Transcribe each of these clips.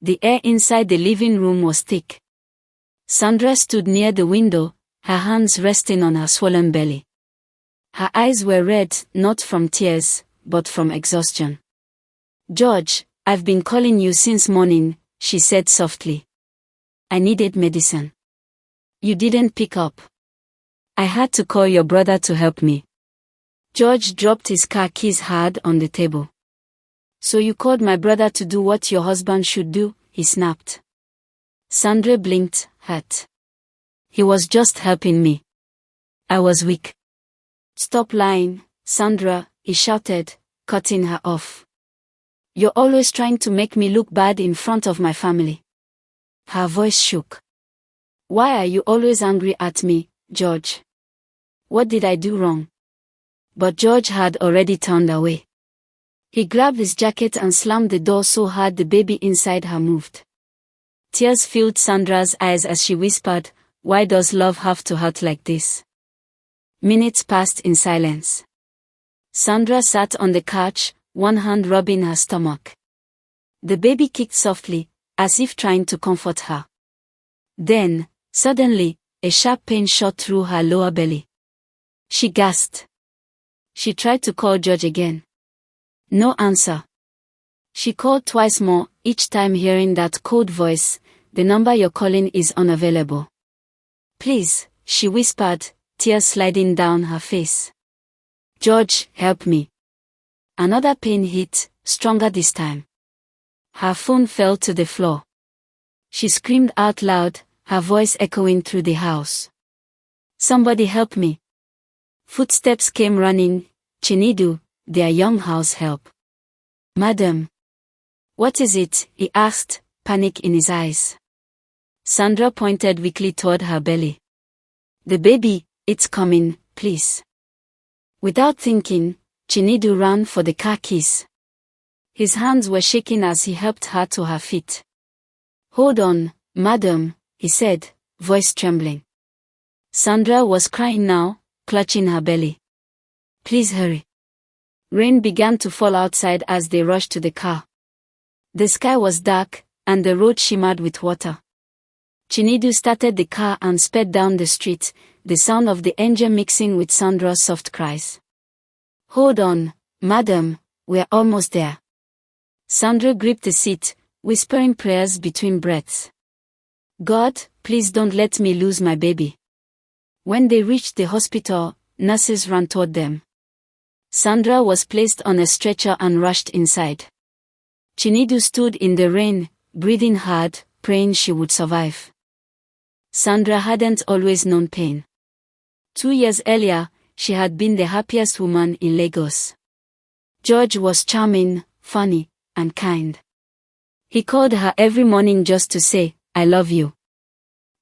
The air inside the living room was thick. Sandra stood near the window, her hands resting on her swollen belly. Her eyes were red, not from tears, but from exhaustion. "George, I've been calling you since morning," she said softly. "I needed medicine. You didn't pick up. I had to call your brother to help me." George dropped his car keys hard on the table. "So you called my brother to do what your husband should do?" he snapped. Sandra blinked, hurt. "He was just helping me. I was weak." "Stop lying, Sandra," he shouted, cutting her off. "You're always trying to make me look bad in front of my family." Her voice shook. "Why are you always angry at me, George? What did I do wrong?" But George had already turned away. He grabbed his jacket and slammed the door so hard the baby inside her moved. Tears filled Sandra's eyes as she whispered, "Why does love have to hurt like this?" Minutes passed in silence. Sandra sat on the couch, one hand rubbing her stomach. The baby kicked softly, as if trying to comfort her. Then, suddenly, a sharp pain shot through her lower belly. She gasped. She tried to call George again. No answer. She called twice more, each time hearing that cold voice, "The number you're calling is unavailable." "Please," she whispered, tears sliding down her face. "George, help me." Another pain hit, stronger this time. Her phone fell to the floor. She screamed out loud, her voice echoing through the house. "Somebody help me." Footsteps came running. "Chinedu, their young house help." "Madam." "What is it?" he asked, panic in his eyes. Sandra pointed weakly toward her belly. "The baby, it's coming, please." Without thinking, Chinedu ran for the car keys. His hands were shaking as he helped her to her feet. "Hold on, madam," he said, voice trembling. Sandra was crying now, clutching her belly. "Please hurry." Rain began to fall outside as they rushed to the car. The sky was dark, and the road shimmered with water. Chinedu started the car and sped down the street, the sound of the engine mixing with Sandra's soft cries. "Hold on, madam, we're almost there." Sandra gripped the seat, whispering prayers between breaths. "God, please don't let me lose my baby." When they reached the hospital, nurses ran toward them. Sandra was placed on a stretcher and rushed inside. Chinedu stood in the rain, breathing hard, praying she would survive. Sandra hadn't always known pain. 2 years earlier, she had been the happiest woman in Lagos. George was charming, funny, and kind. He called her every morning just to say, "I love you."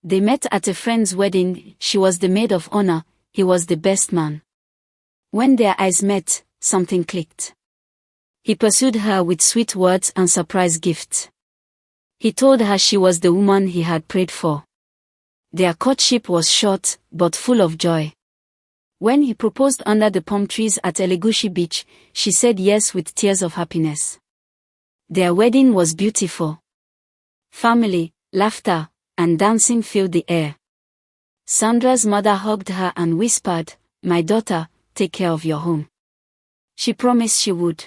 They met at a friend's wedding. She was the maid of honor, he was the best man. When their eyes met, something clicked. He pursued her with sweet words and surprise gifts. He told her she was the woman he had prayed for. Their courtship was short, but full of joy. When he proposed under the palm trees at Elegushi Beach, she said yes with tears of happiness. Their wedding was beautiful. Family, laughter, and dancing filled the air. Sandra's mother hugged her and whispered, "My daughter, take care of your home." She promised she would.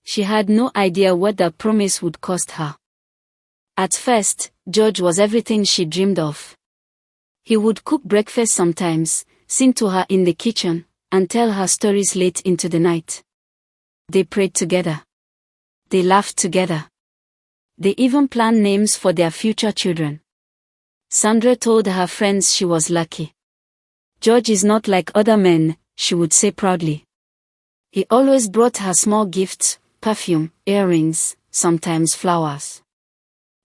She had no idea what that promise would cost her. At first, George was everything she dreamed of. He would cook breakfast sometimes, sing to her in the kitchen, and tell her stories late into the night. They prayed together. They laughed together. They even planned names for their future children. Sandra told her friends she was lucky. "George is not like other men," she would say proudly. He always brought her small gifts, perfume, earrings, sometimes flowers.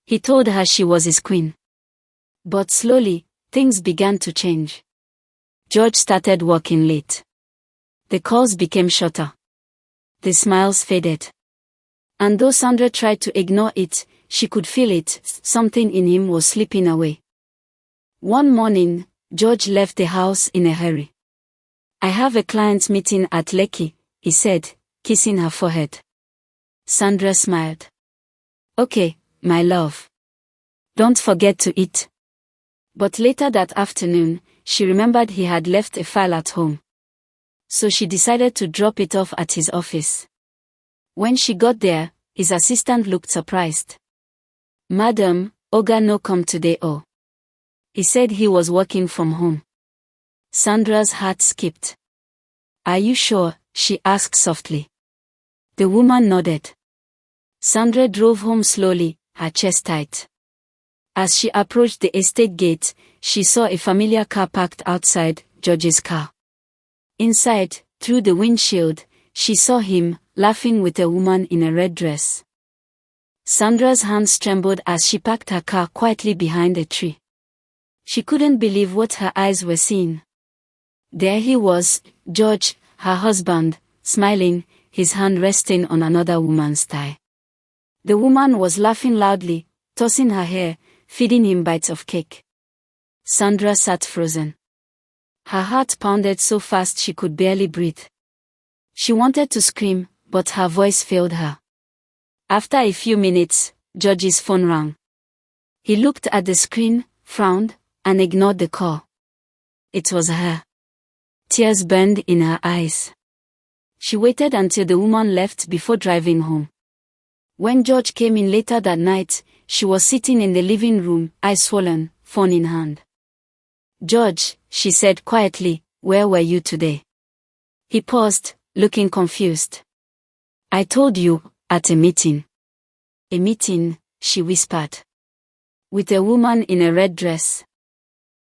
He told her she was his queen. But slowly, things began to change. George started working late. The calls became shorter. The smiles faded. And though Sandra tried to ignore it, she could feel it, something in him was slipping away. One morning, George left the house in a hurry. "I have a client meeting at Lekki," he said, kissing her forehead. Sandra smiled. "Okay, my love. Don't forget to eat. But later that afternoon, she remembered he had left a file at home. So she decided to drop it off at his office. When she got there, his assistant looked surprised. "Madam, Oga no come today oh." He said he was working from home. Sandra's heart skipped. "Are you sure?" she asked softly. The woman nodded. Sandra drove home slowly, her chest tight. As she approached the estate gate, she saw a familiar car parked outside, George's car. Inside, through the windshield, she saw him, laughing with a woman in a red dress. Sandra's hands trembled as she parked her car quietly behind a tree. She couldn't believe what her eyes were seeing. There he was, George, her husband, smiling, his hand resting on another woman's thigh. The woman was laughing loudly, tossing her hair, feeding him bites of cake. Sandra sat frozen. Her heart pounded so fast she could barely breathe. She wanted to scream, but her voice failed her. After a few minutes, George's phone rang. He looked at the screen, frowned, and ignored the call. It was her. Tears burned in her eyes. She waited until the woman left before driving home. When George came in later that night, she was sitting in the living room, eyes swollen, phone in hand. "George," she said quietly, "where were you today?" He paused, looking confused. "I told you, at a meeting." "A meeting," she whispered. "With a woman in a red dress."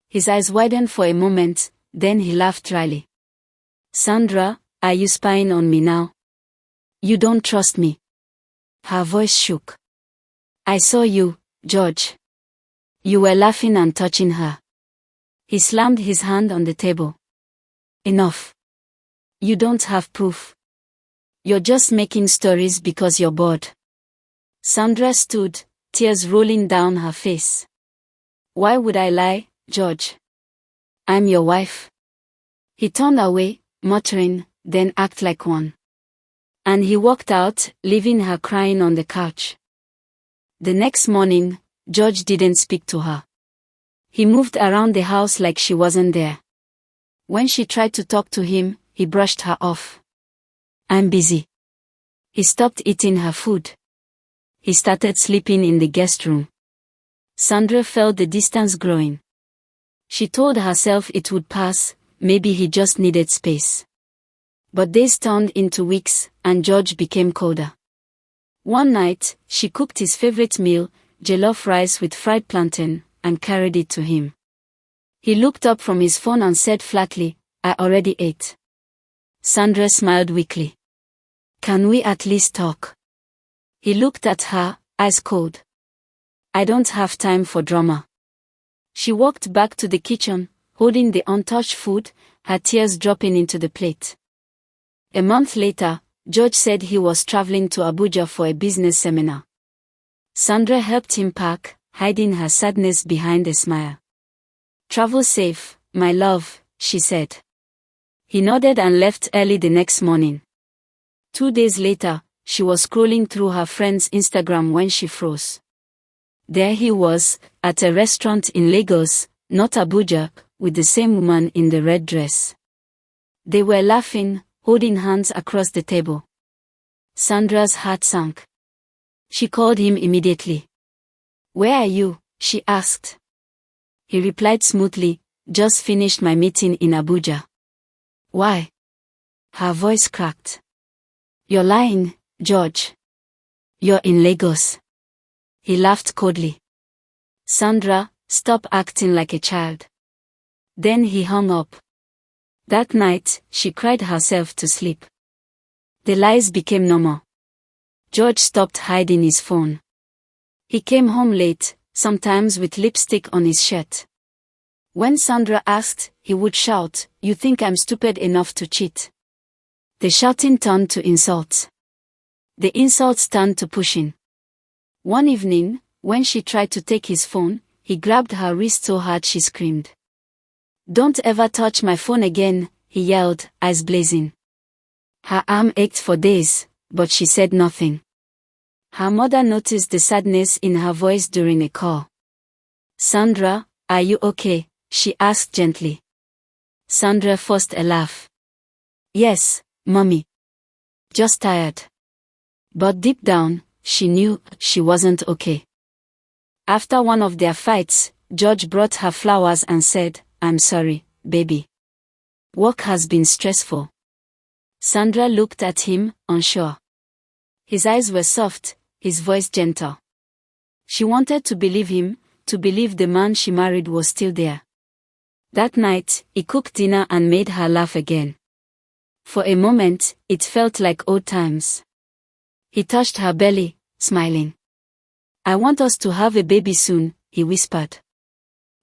His eyes widened for a moment, then he laughed dryly. "Sandra, are you spying on me now? You don't trust me." Her voice shook. "I saw you, George. You were laughing and touching her." He slammed his hand on the table. "Enough. You don't have proof. You're just making stories because you're bored." Sandra stood, tears rolling down her face. "Why would I lie, George? I'm your wife." He turned away, muttering, "Then act like one." And he walked out, leaving her crying on the couch. The next morning, George didn't speak to her. He moved around the house like she wasn't there. When she tried to talk to him, he brushed her off. "I'm busy." He stopped eating her food. He started sleeping in the guest room. Sandra felt the distance growing. She told herself it would pass, maybe he just needed space. But days turned into weeks, and George became colder. One night, she cooked his favorite meal, jollof rice with fried plantain, and carried it to him. He looked up from his phone and said flatly, "I already ate." Sandra smiled weakly. "Can we at least talk?" He looked at her, eyes cold. "I don't have time for drama." She walked back to the kitchen, holding the untouched food, her tears dropping into the plate. A month later, George said he was traveling to Abuja for a business seminar. Sandra helped him pack, hiding her sadness behind a smile. "Travel safe, my love," she said. He nodded and left early the next morning. 2 days later, she was scrolling through her friend's Instagram when she froze. There he was, at a restaurant in Lagos, not Abuja, with the same woman in the red dress. They were laughing, holding hands across the table. Sandra's heart sank. She called him immediately. "Where are you?" she asked. He replied smoothly, "Just finished my meeting in Abuja." "Why?" Her voice cracked. "You're lying, George. You're in Lagos." He laughed coldly. "Sandra, stop acting like a child." Then he hung up. That night, she cried herself to sleep. The lies became normal. George stopped hiding his phone. He came home late, sometimes with lipstick on his shirt. When Sandra asked, he would shout, "You think I'm stupid enough to cheat?" The shouting turned to insults. The insults turned to pushing. One evening, when she tried to take his phone, he grabbed her wrist so hard she screamed. "Don't ever touch my phone again," he yelled, eyes blazing. Her arm ached for days, but she said nothing. Her mother noticed the sadness in her voice during a call. "Sandra, are you okay?" she asked gently. Sandra forced a laugh. "Yes, Mommy. Just tired." But deep down, she knew she wasn't okay. After one of their fights, George brought her flowers and said, "I'm sorry, baby. Work has been stressful." Sandra looked at him, unsure. His eyes were soft, his voice gentle. She wanted to believe him, to believe the man she married was still there. That night, he cooked dinner and made her laugh again. For a moment, it felt like old times. He touched her belly, smiling. "I want us to have a baby soon," he whispered.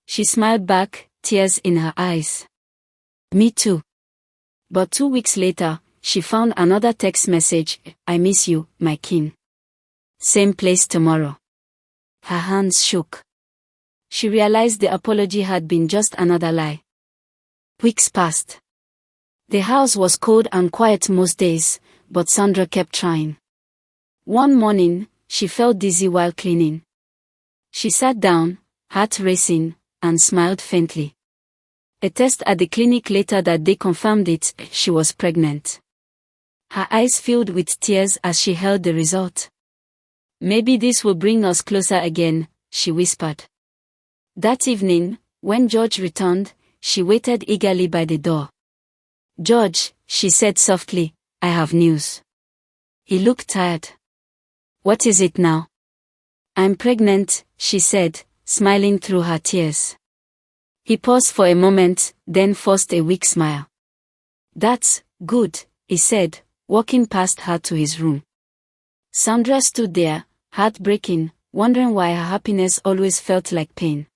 She smiled back, tears in her eyes. "Me too." But 2 weeks later, she found another text message, "I miss you, my king. Same place tomorrow." Her hands shook. She realized the apology had been just another lie. Weeks passed. The house was cold and quiet most days, but Sandra kept trying. One morning, she felt dizzy while cleaning. She sat down, heart racing, and smiled faintly. A test at the clinic later that day confirmed it: she was pregnant. Her eyes filled with tears as she held the result. "Maybe this will bring us closer again," she whispered. That evening, when George returned, she waited eagerly by the door. "George," she said softly, "I have news." He looked tired. "What is it now?" "I'm pregnant," she said, smiling through her tears. He paused for a moment, then forced a weak smile. "That's good," he said, walking past her to his room. Sandra stood there, heartbreaking, wondering why her happiness always felt like pain.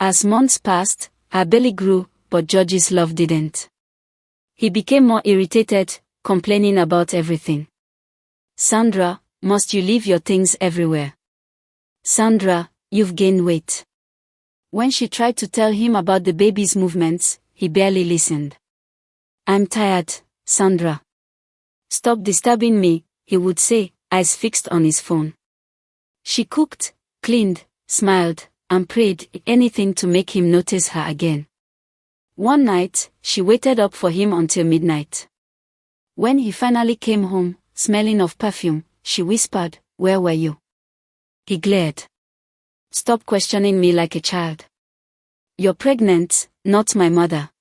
As months passed, her belly grew, but George's love didn't. He became more irritated, complaining about everything. "Sandra, must you leave your things everywhere? Sandra, you've gained weight." When she tried to tell him about the baby's movements, he barely listened. "I'm tired, Sandra. Stop disturbing me," he would say, eyes fixed on his phone. She cooked, cleaned, smiled, and prayed, anything to make him notice her again. One night, she waited up for him until midnight. When he finally came home, smelling of perfume, she whispered, "Where were you?" He glared. "Stop questioning me like a child. You're pregnant, not my mother."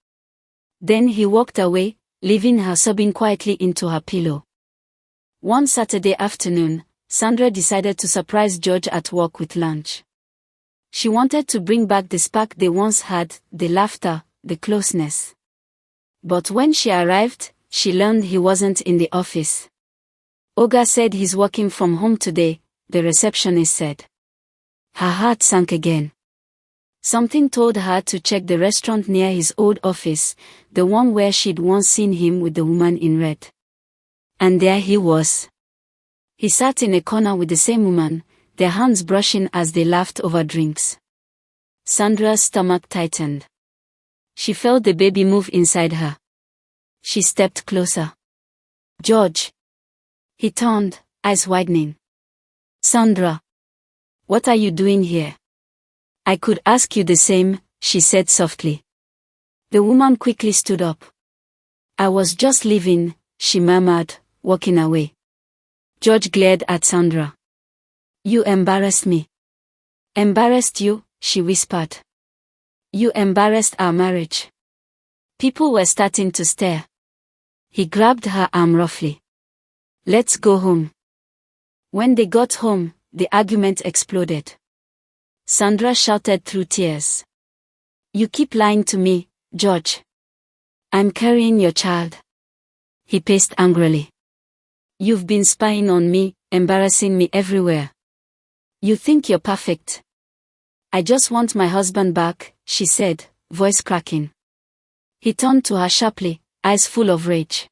Then he walked away, leaving her sobbing quietly into her pillow. One Saturday afternoon, Sandra decided to surprise George at work with lunch. She wanted to bring back the spark they once had, the laughter, the closeness. But when she arrived, she learned he wasn't in the office. "Olga said he's working from home today," the receptionist said. Her heart sank again. Something told her to check the restaurant near his old office, the one where she'd once seen him with the woman in red. And there he was. He sat in a corner with the same woman, their hands brushing as they laughed over drinks. Sandra's stomach tightened. She felt the baby move inside her. She stepped closer. "George." He turned, eyes widening. "Sandra. What are you doing here?" "I could ask you the same," she said softly. The woman quickly stood up. "I was just leaving," she murmured, walking away. George glared at Sandra. "You embarrassed me." "Embarrassed you?" she whispered. "You embarrassed our marriage." People were starting to stare. He grabbed her arm roughly. "Let's go home." When they got home, the argument exploded. Sandra shouted through tears. "You keep lying to me, George. I'm carrying your child." He paced angrily. "You've been spying on me, embarrassing me everywhere. You think you're perfect." "I just want my husband back," she said, voice cracking. He turned to her sharply, eyes full of rage.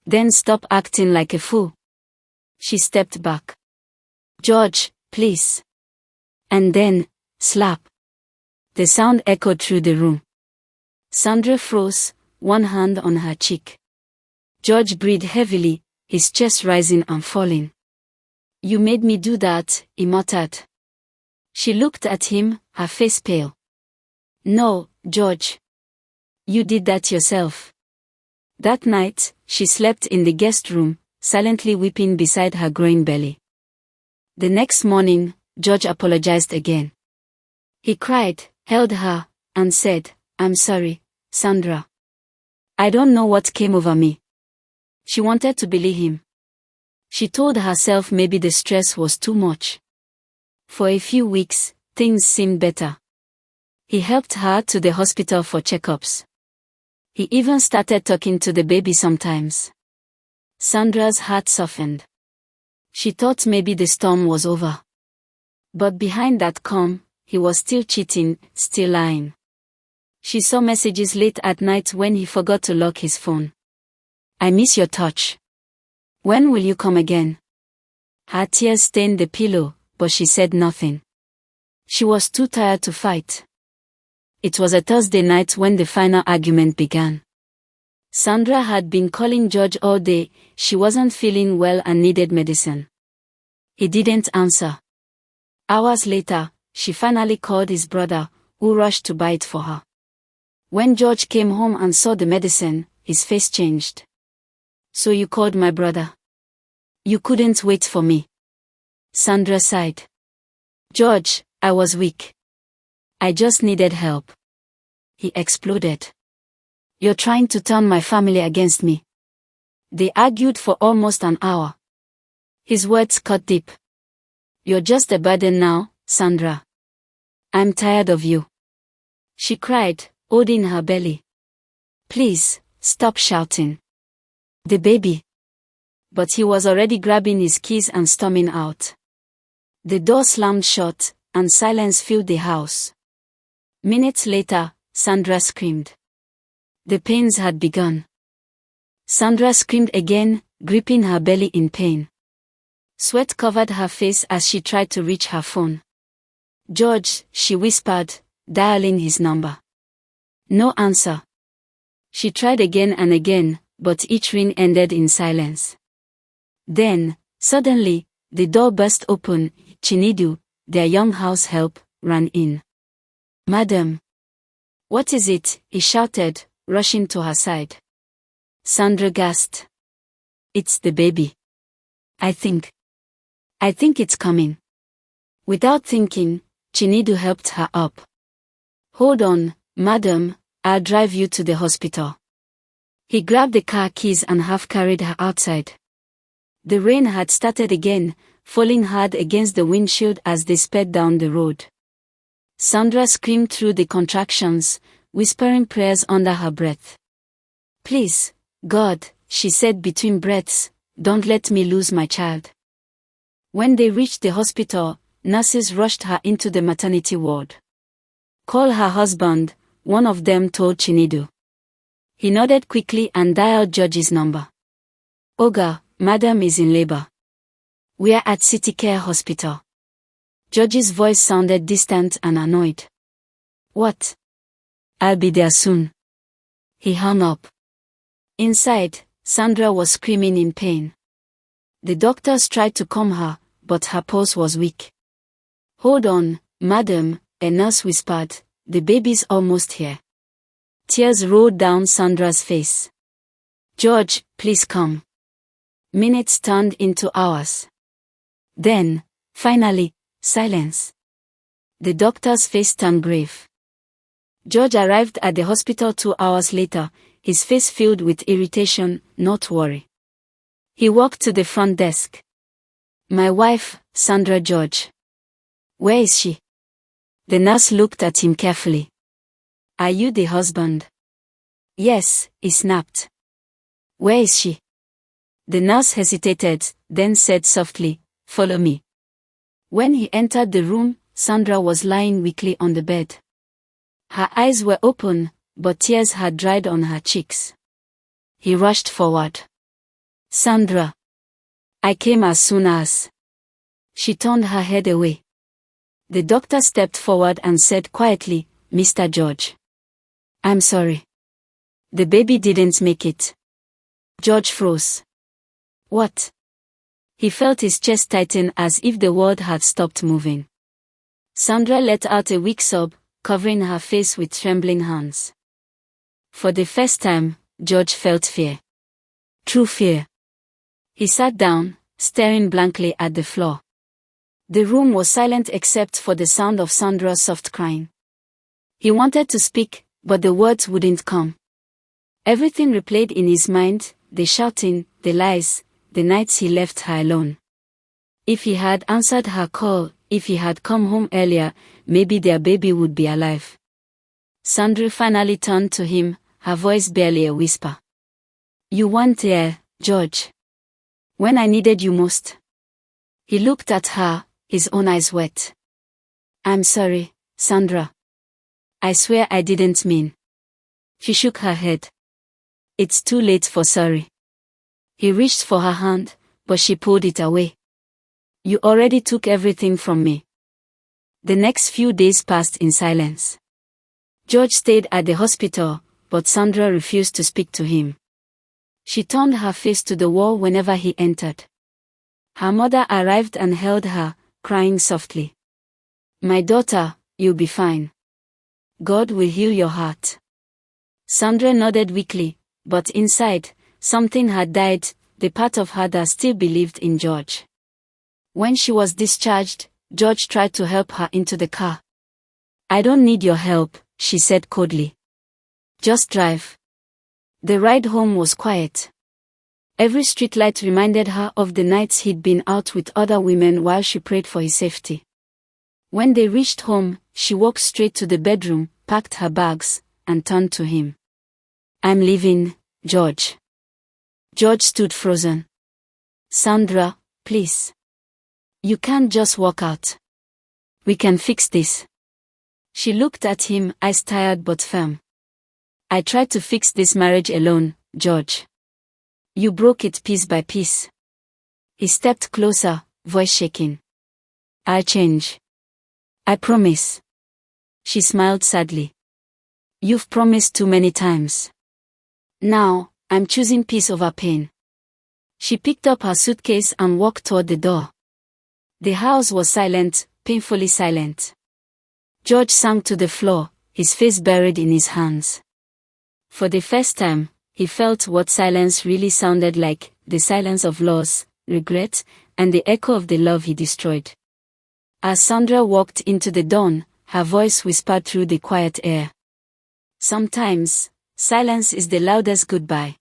"Then stop acting like a fool." She stepped back. "George, please." And then, slap. The sound echoed through the room. Sandra froze, one hand on her cheek. George breathed heavily, his chest rising and falling. You made me do that, he muttered. She looked at him, her face pale. No, George. You did that yourself. That night, she slept in the guest room, silently weeping beside her growing belly. The next morning, George apologized again. He cried, held her, and said, I'm sorry, Sandra. I don't know what came over me. She wanted to believe him. She told herself maybe the stress was too much. For a few weeks, things seemed better. He helped her to the hospital for checkups. He even started talking to the baby sometimes. Sandra's heart softened. She thought maybe the storm was over. But behind that calm, he was still cheating, still lying. She saw messages late at night when he forgot to lock his phone. I miss your touch. When will you come again? Her tears stained the pillow, but she said nothing. She was too tired to fight. It was a Thursday night when the final argument began. Sandra had been calling George all day. She wasn't feeling well and needed medicine. He didn't answer. Hours later, she finally called his brother, who rushed to buy it for her. When George came home and saw the medicine, his face changed. So you called my brother? You couldn't wait for me. Sandra sighed. George, I was weak. I just needed help. He exploded. You're trying to turn my family against me. They argued for almost an hour. His words cut deep. You're just a burden now, Sandra. I'm tired of you. She cried, holding her belly. Please, stop shouting. The baby. But he was already grabbing his keys and storming out. The door slammed shut, and silence filled the house. Minutes later, Sandra screamed. The pains had begun. Sandra screamed again, gripping her belly in pain. Sweat covered her face as she tried to reach her phone. George, she whispered, dialing his number. No answer. She tried again and again, but each ring ended in silence. Then, suddenly, the door burst open. Chinedu, their young house help, ran in. Madam. What is it? He shouted, rushing to her side. Sandra gasped. It's the baby. I think it's coming. Without thinking, Chinedu helped her up. Hold on, madam, I'll drive you to the hospital. He grabbed the car keys and half-carried her outside. The rain had started again, falling hard against the windshield as they sped down the road. Sandra screamed through the contractions, whispering prayers under her breath. Please, God, she said between breaths, don't let me lose my child. When they reached the hospital, nurses rushed her into the maternity ward. Call her husband, one of them told Chinedu. He nodded quickly and dialed George's number. Oga, madam is in labor. We are at City Care Hospital. George's voice sounded distant and annoyed. What? I'll be there soon. He hung up. Inside, Sandra was screaming in pain. The doctors tried to calm her, but her pulse was weak. Hold on, madam, a nurse whispered, the baby's almost here. Tears rolled down Sandra's face. George, please come. Minutes turned into hours. Then, finally, silence. The doctor's face turned grave. George arrived at the hospital 2 hours later, his face filled with irritation, not worry. He walked to the front desk. My wife, Sandra George. Where is she? The nurse looked at him carefully. Are you the husband? Yes, he snapped. Where is she? The nurse hesitated, then said softly, follow me. When he entered the room, Sandra was lying weakly on the bed. Her eyes were open, but tears had dried on her cheeks. He rushed forward. Sandra. I came as soon as. She turned her head away. The doctor stepped forward and said quietly, Mr. George. I'm sorry. The baby didn't make it. George froze. What? He felt his chest tighten as if the world had stopped moving. Sandra let out a weak sob, covering her face with trembling hands. For the first time, George felt fear. True fear. He sat down, staring blankly at the floor. The room was silent except for the sound of Sandra's soft crying. He wanted to speak, but the words wouldn't come. Everything replayed in his mind, the shouting, the lies, the nights he left her alone. If he had answered her call, if he had come home earlier, maybe their baby would be alive. Sandra finally turned to him, her voice barely a whisper. You weren't there, George. When I needed you most. He looked at her, his own eyes wet. I'm sorry, Sandra. I swear I didn't mean. She shook her head. It's too late for sorry. He reached for her hand, but she pulled it away. You already took everything from me. The next few days passed in silence. George stayed at the hospital, but Sandra refused to speak to him. She turned her face to the wall whenever he entered. Her mother arrived and held her, crying softly. My daughter, you'll be fine. God will heal your heart. Sandra nodded weakly, but inside, something had died, the part of her that still believed in George. When she was discharged, George tried to help her into the car. I don't need your help, she said coldly. Just drive. The ride home was quiet. Every streetlight reminded her of the nights he'd been out with other women while she prayed for his safety. When they reached home, she walked straight to the bedroom, packed her bags, and turned to him. I'm leaving, George. George stood frozen. Sandra, please. You can't just walk out. We can fix this. She looked at him, eyes tired but firm. I tried to fix this marriage alone, George. You broke it piece by piece. He stepped closer, voice shaking. I'll change. I promise. She smiled sadly. You've promised too many times. Now, I'm choosing peace over pain. She picked up her suitcase and walked toward the door. The house was silent, painfully silent. George sank to the floor, his face buried in his hands. For the first time, he felt what silence really sounded like, the silence of loss, regret, and the echo of the love he destroyed. As Sandra walked into the dawn, her voice whispered through the quiet air. Sometimes, silence is the loudest goodbye.